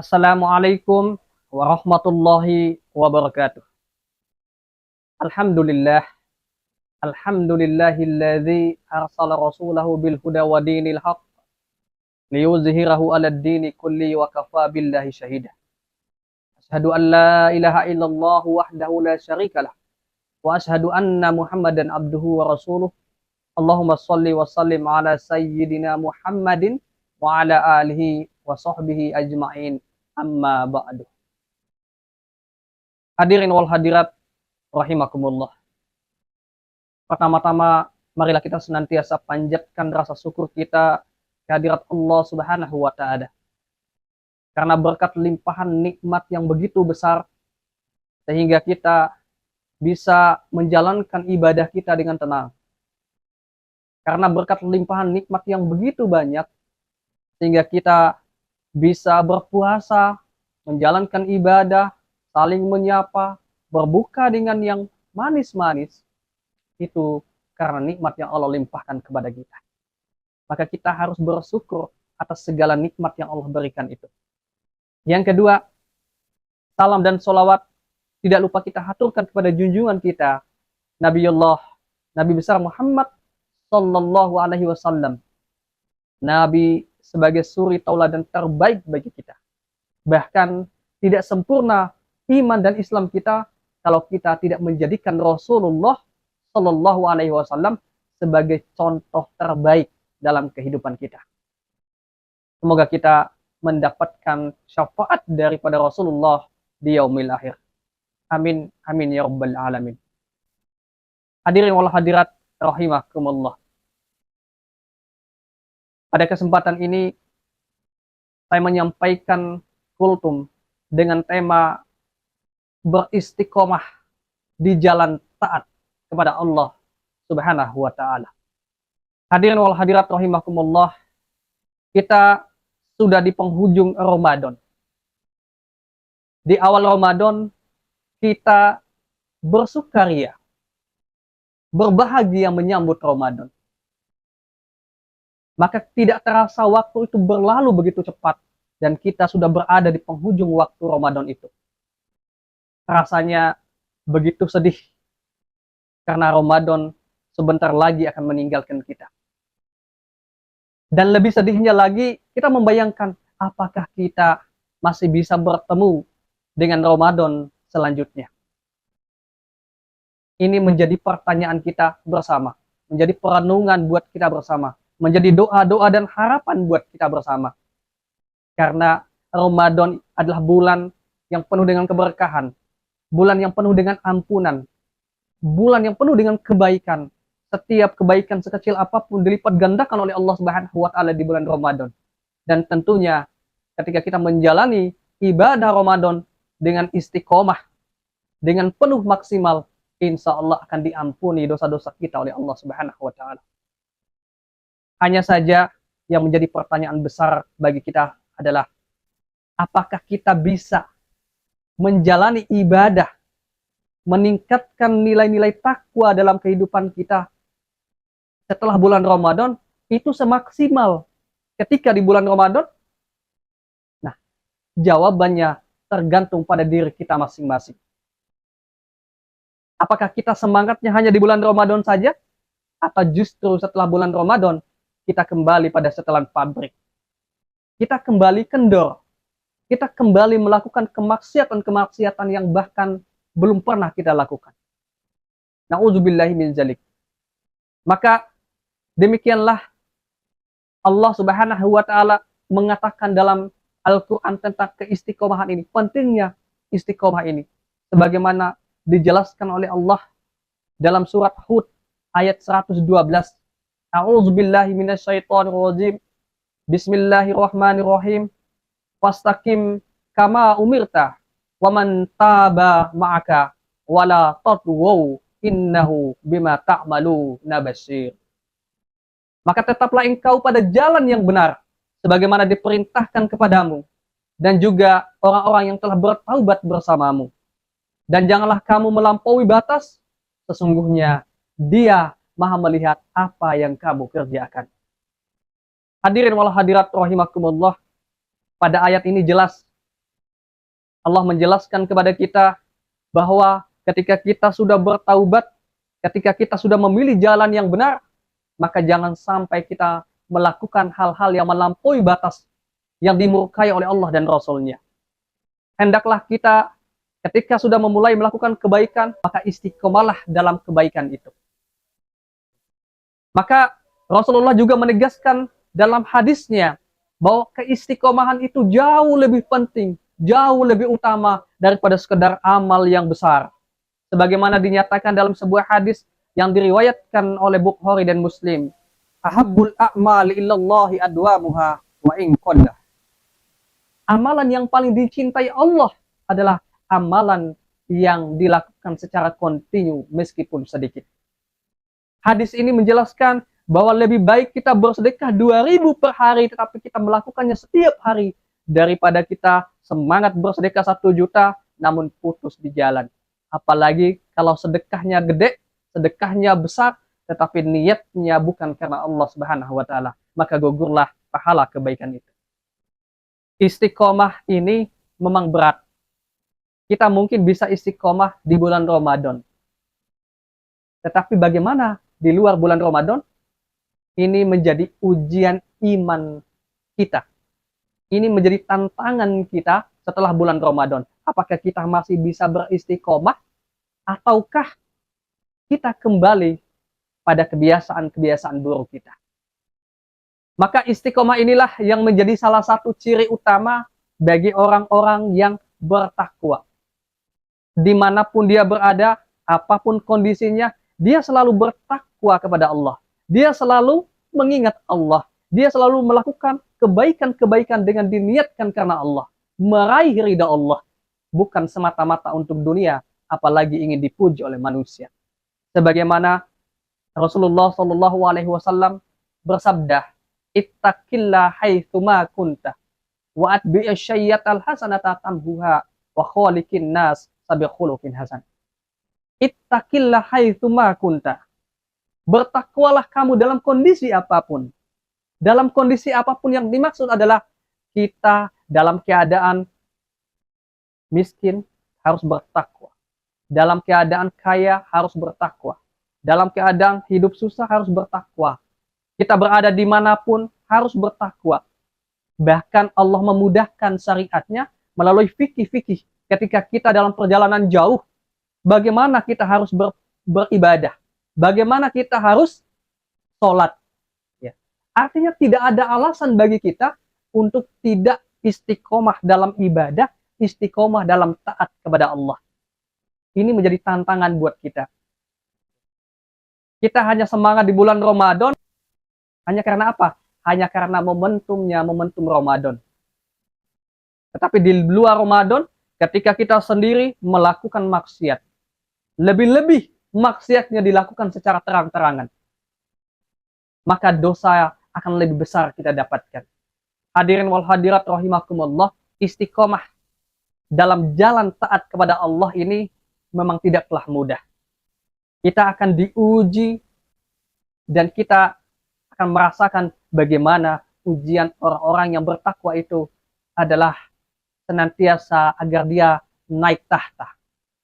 Assalamualaikum warahmatullahi wabarakatuh. Alhamdulillah, alhamdulillahilladzi arsala rasulahu bil huda wa dinil haqq liyuzhirahu 'alad dini kulli wa kafa billahi syahida. Asyhadu an la ilaha illallah wahdahu la syarikalah wa asyhadu anna Muhammadan abduhu wa rasuluh. Allahumma shalli wa sallim ala sayyidina Muhammadin wa ala alihi wa sahbihi ajma'in. Amma ba'du. Hadirin wal hadirat rahimakumullah. Pertama-tama marilah kita senantiasa panjatkan rasa syukur kita kehadirat Allah Subhanahu wa taala. Karena berkat limpahan nikmat yang begitu besar sehingga kita bisa menjalankan ibadah kita dengan tenang. Karena berkat limpahan nikmat yang begitu banyak sehingga kita bisa berpuasa, menjalankan ibadah, saling menyapa, berbuka dengan yang manis-manis. Itu karena nikmat yang Allah limpahkan kepada kita. Maka kita harus bersyukur atas segala nikmat yang Allah berikan itu. Yang kedua, salam dan sholawat tidak lupa kita haturkan kepada junjungan kita, Nabi besar Muhammad Sallallahu Alaihi Wasallam. Nabi sebagai suri tauladan terbaik bagi kita. Bahkan tidak sempurna iman dan Islam kita kalau kita tidak menjadikan Rasulullah Sallallahu Alaihi Wasallam sebagai contoh terbaik dalam kehidupan kita. Semoga kita mendapatkan syafaat daripada Rasulullah di yaumil akhir. Amin, amin ya rabbal alamin. Hadirin wal hadirat rahimakumullah. Pada kesempatan ini saya menyampaikan kultum dengan tema beristiqomah di jalan taat kepada Allah Subhanahu wa taala. Hadirin wal hadirat rahimakumullah, kita sudah di penghujung Ramadan. Di awal Ramadan kita bersukaria, berbahagia menyambut Ramadan. Maka tidak terasa waktu itu berlalu begitu cepat dan kita sudah berada di penghujung waktu Ramadan itu. Rasanya begitu sedih karena Ramadan sebentar lagi akan meninggalkan kita. Dan lebih sedihnya lagi, kita membayangkan apakah kita masih bisa bertemu dengan Ramadan selanjutnya. Ini menjadi pertanyaan kita bersama, menjadi perenungan buat kita bersama, menjadi doa-doa dan harapan buat kita bersama. Karena Ramadan adalah bulan yang penuh dengan keberkahan, bulan yang penuh dengan ampunan, bulan yang penuh dengan kebaikan. Setiap kebaikan sekecil apapun dilipat gandakan oleh Allah Subhanahu wa taala di bulan Ramadan. Dan tentunya ketika kita menjalani ibadah Ramadan dengan istiqomah, dengan penuh maksimal, insya Allah akan diampuni dosa-dosa kita oleh Allah Subhanahu wa taala. Hanya saja yang menjadi pertanyaan besar bagi kita adalah apakah kita bisa menjalani ibadah, meningkatkan nilai-nilai takwa dalam kehidupan kita setelah bulan Ramadan itu semaksimal ketika di bulan Ramadan? Nah, jawabannya tergantung pada diri kita masing-masing. Apakah kita semangatnya hanya di bulan Ramadan saja? Atau justru setelah bulan Ramadan kita kembali pada setelan pabrik? Kita kembali kendor. Kita kembali melakukan kemaksiatan-kemaksiatan yang bahkan belum pernah kita lakukan. Na'udzubillahi min zalik. Maka demikianlah Allah Subhanahu wa taala mengatakan dalam Al-Qur'an tentang keistiqomahan ini, pentingnya istiqomah ini. Sebagaimana dijelaskan oleh Allah dalam surat Hud ayat 112. A'udzubillahi minasyaitonirrajim. Bismillahirrahmanirrahim. Fastaqim kama umirta wa man taba ma'aka wala tatwaw innahu bima ta'maluna basir. Maka tetaplah engkau pada jalan yang benar sebagaimana diperintahkan kepadamu dan juga orang-orang yang telah bertaubat bersamamu. Dan janganlah kamu melampaui batas, sesungguhnya Dia Maha melihat apa yang kamu kerjakan. Hadirin wal hadirat rahimakumullah, pada ayat ini jelas Allah menjelaskan kepada kita bahwa ketika kita sudah bertaubat, ketika kita sudah memilih jalan yang benar, maka jangan sampai kita melakukan hal-hal yang melampaui batas yang dimurkai oleh Allah dan Rasul-Nya. Hendaklah kita ketika sudah memulai melakukan kebaikan, maka istiqomalah dalam kebaikan itu. Maka Rasulullah juga menegaskan dalam hadisnya bahwa keistiqomahan itu jauh lebih penting, jauh lebih utama daripada sekedar amal yang besar. Sebagaimana dinyatakan dalam sebuah hadis yang diriwayatkan oleh Bukhari dan Muslim. Ahabbul a'mali illallahi adwamuha wa in qalla. Amalan yang paling dicintai Allah adalah amalan yang dilakukan secara kontinu meskipun sedikit. Hadis ini menjelaskan bahwa lebih baik kita bersedekah 2.000 per hari tetapi kita melakukannya setiap hari daripada kita semangat bersedekah 1 juta namun putus di jalan. Apalagi kalau sedekahnya gede, sedekahnya besar, tetapi niatnya bukan karena Allah Subhanahu wa taala, maka gugurlah pahala kebaikan itu. Istiqomah ini memang berat. Kita mungkin bisa istiqomah di bulan Ramadan. Tetapi bagaimana di luar bulan Ramadan? Ini menjadi ujian iman kita. Ini menjadi tantangan kita setelah bulan Ramadan. Apakah kita masih bisa beristiqomah? Ataukah kita kembali pada kebiasaan-kebiasaan buruk kita? Maka istiqomah inilah yang menjadi salah satu ciri utama bagi orang-orang yang bertakwa. Dimanapun dia berada, apapun kondisinya, dia selalu bertakwa kepada Allah. Dia selalu mengingat Allah. Dia selalu melakukan kebaikan-kebaikan dengan diniatkan karena Allah. Meraih ridha Allah. Bukan semata-mata untuk dunia, apalagi ingin dipuji oleh manusia. Sebagaimana Rasulullah SAW bersabda, ittaqillah haitsuma kunta wa atbi'i syayyatal hasanata tamhuha wa khaliqin nas sabiqulukin hasan. Ittaqillah haitsuma kunta. Bertakwalah kamu dalam kondisi apapun. Dalam kondisi apapun yang dimaksud adalah kita dalam keadaan miskin harus bertakwa. Dalam keadaan kaya harus bertakwa. Dalam keadaan hidup susah harus bertakwa. Kita berada dimanapun harus bertakwa. Bahkan Allah memudahkan syariatnya melalui fikih-fikih. Ketika kita dalam perjalanan jauh, bagaimana kita harus beribadah. Bagaimana kita harus sholat. Ya. Artinya tidak ada alasan bagi kita untuk tidak istiqomah dalam ibadah, istiqomah dalam taat kepada Allah. Ini menjadi tantangan buat kita. Kita hanya semangat di bulan Ramadan, hanya karena apa? Hanya karena momentumnya, momentum Ramadan. Tetapi di luar Ramadan, ketika kita sendiri melakukan maksiat, lebih-lebih maksiatnya dilakukan secara terang-terangan, maka dosa akan lebih besar kita dapatkan. Hadirin wal hadirat rahimakumullah, istiqomah dalam jalan taat kepada Allah ini memang tidaklah mudah. Kita akan diuji dan kita akan merasakan bagaimana ujian orang-orang yang bertakwa itu adalah senantiasa agar dia naik tahta,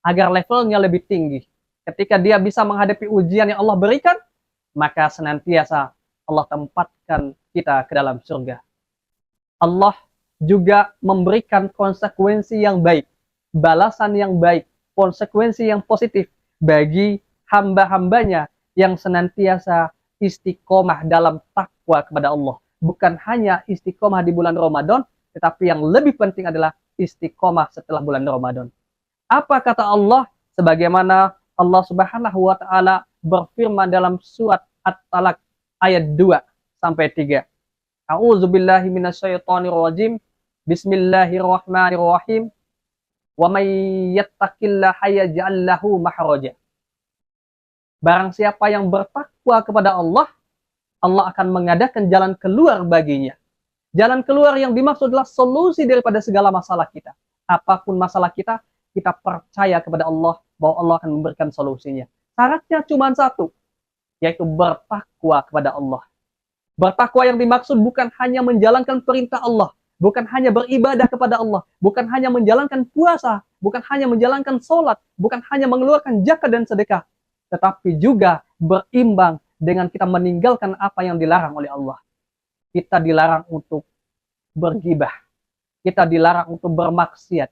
agar levelnya lebih tinggi. Ketika dia bisa menghadapi ujian yang Allah berikan, maka senantiasa Allah tempatkan kita ke dalam surga. Allah juga memberikan konsekuensi yang baik, balasan yang baik, konsekuensi yang positif bagi hamba-hambanya yang senantiasa istiqomah dalam takwa kepada Allah. Bukan hanya istiqomah di bulan Ramadan, tetapi yang lebih penting adalah istiqomah setelah bulan Ramadan. Apa kata Allah? Sebagaimana Allah Subhanahu wa taala berfirman dalam surat At-Talaq ayat 2-3. A'udzubillahi minasyaitonirrajim. Bismillahirrahmanirrahim. Wa may yattaqillaha yaj'al lahu makhraja. Barang siapa yang bertakwa kepada Allah, Allah akan mengadakan jalan keluar baginya. Jalan keluar yang dimaksud adalah solusi daripada segala masalah kita. Apapun masalah kita, kita percaya kepada Allah bahwa Allah akan memberikan solusinya. Syaratnya cuma satu, yaitu bertakwa kepada Allah. Bertakwa yang dimaksud bukan hanya menjalankan perintah Allah, bukan hanya beribadah kepada Allah, bukan hanya menjalankan puasa, bukan hanya menjalankan sholat, bukan hanya mengeluarkan zakat dan sedekah, tetapi juga berimbang dengan kita meninggalkan apa yang dilarang oleh Allah. Kita dilarang untuk bergibah, kita dilarang untuk bermaksiat,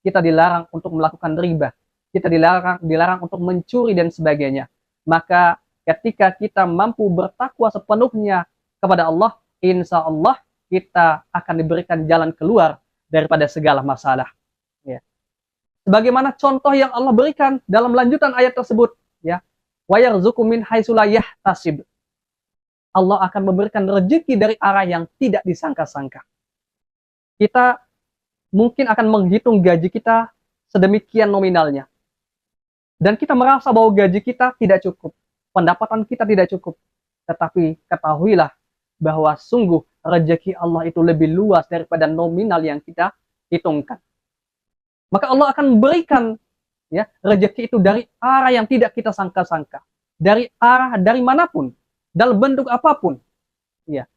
kita dilarang untuk melakukan riba, kita dilarang untuk mencuri dan sebagainya. Maka ketika kita mampu bertakwa sepenuhnya kepada Allah, insya Allah kita akan diberikan jalan keluar daripada segala masalah. Ya. Sebagaimana contoh yang Allah berikan dalam lanjutan ayat tersebut, ya, wa yarzuqu min haitsu la yahtasib. Allah akan memberikan rezeki dari arah yang tidak disangka-sangka. Kita mungkin akan menghitung gaji kita sedemikian nominalnya. Dan kita merasa bahwa gaji kita tidak cukup, pendapatan kita tidak cukup. Tetapi ketahuilah bahwa sungguh rezeki Allah itu lebih luas daripada nominal yang kita hitungkan. Maka Allah akan berikan, ya, rezeki itu dari arah yang tidak kita sangka-sangka, dari manapun, dalam bentuk apapun. Ya,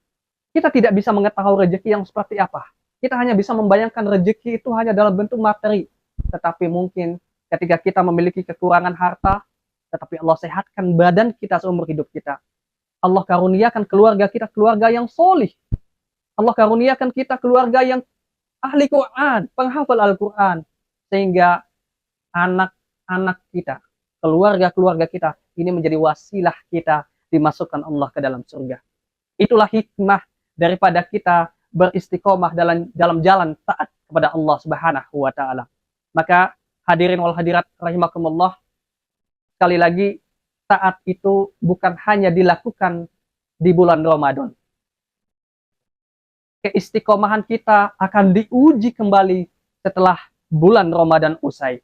kita tidak bisa mengetahui rezeki yang seperti apa. Kita hanya bisa membayangkan rezeki itu hanya dalam bentuk materi. Tetapi mungkin ketika kita memiliki kekurangan harta, tetapi Allah sehatkan badan kita seumur hidup kita. Allah karuniakan keluarga kita keluarga yang solih. Allah karuniakan kita keluarga yang ahli Quran, penghafal Al-Quran. Sehingga anak-anak kita, keluarga-keluarga kita, ini menjadi wasilah kita dimasukkan Allah ke dalam surga. Itulah hikmah daripada kita beristiqomah dalam jalan taat kepada Allah Subhanahu wa Ta'ala. Maka hadirin wal hadirat rahimakumullah, sekali lagi, taat itu bukan hanya dilakukan di bulan Ramadan. Keistiqomahan kita akan diuji kembali setelah bulan Ramadan usai.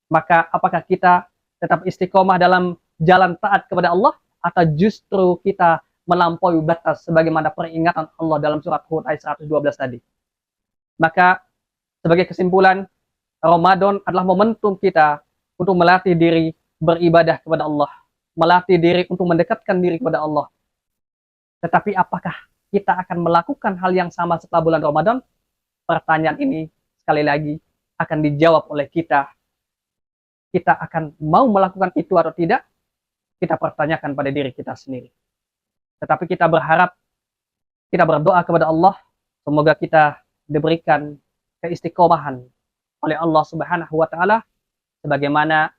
Maka apakah kita tetap istiqomah dalam jalan taat kepada Allah, atau justru kita melampaui batas sebagaimana peringatan Allah dalam surat Hud ayat 112 tadi. Maka sebagai kesimpulan, Ramadan adalah momentum kita untuk melatih diri beribadah kepada Allah, melatih diri untuk mendekatkan diri kepada Allah. Tetapi apakah kita akan melakukan hal yang sama setelah bulan Ramadan? Pertanyaan ini sekali lagi akan dijawab oleh kita. Kita akan mau melakukan itu atau tidak? Kita pertanyakan pada diri kita sendiri. Tetapi kita berharap, kita berdoa kepada Allah, semoga kita diberikan keistiqomahan oleh Allah Subhanahu wa Ta'ala, sebagaimana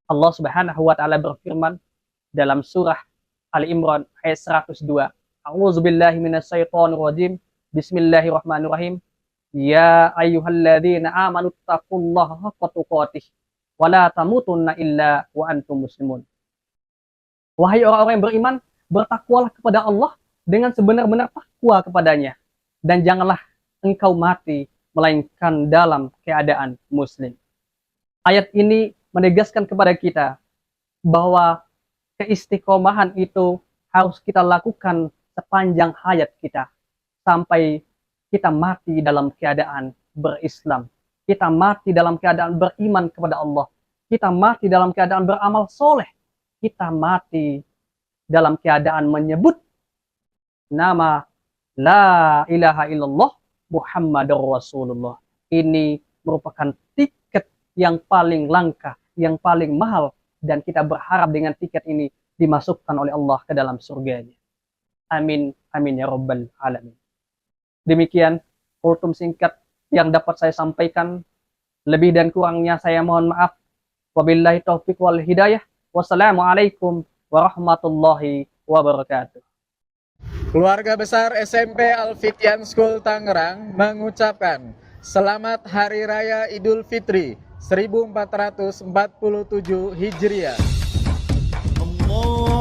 Allah Subhanahu wa Ta'ala berfirman dalam surah Ali Imran ayat 102. A'udzubillahi minasyaitonir rajim. Bismillahirrahmanirrahim. Ya ayyuhalladzina amanu taqullaha haqqa tuqatih wa la tamutunna illa wa antum muslimun. Wahai orang-orang yang beriman, bertakwalah kepada Allah dengan sebenar-benar takwa kepadanya, dan janganlah engkau mati melainkan dalam keadaan muslim. Ayat ini menegaskan kepada kita bahwa keistiqomahan itu harus kita lakukan sepanjang hayat kita, sampai kita mati dalam keadaan berislam, kita mati dalam keadaan beriman kepada Allah, kita mati dalam keadaan beramal soleh, kita mati dalam keadaan menyebut nama La ilaha illallah Muhammadur Rasulullah. Ini merupakan tiket yang paling langka, yang paling mahal, dan kita berharap dengan tiket ini dimasukkan oleh Allah ke dalam surganya. Amin, amin ya rabbal alamin. Demikian kultum singkat yang dapat saya sampaikan. Lebih dan kurangnya saya mohon maaf. Wabillahi taufiq wal hidayah. Wassalamualaikum warahmatullahi wabarakatuh. Keluarga besar SMP Al-Fityan School Tangerang mengucapkan Selamat Hari Raya Idul Fitri 1447 Hijriah. Allah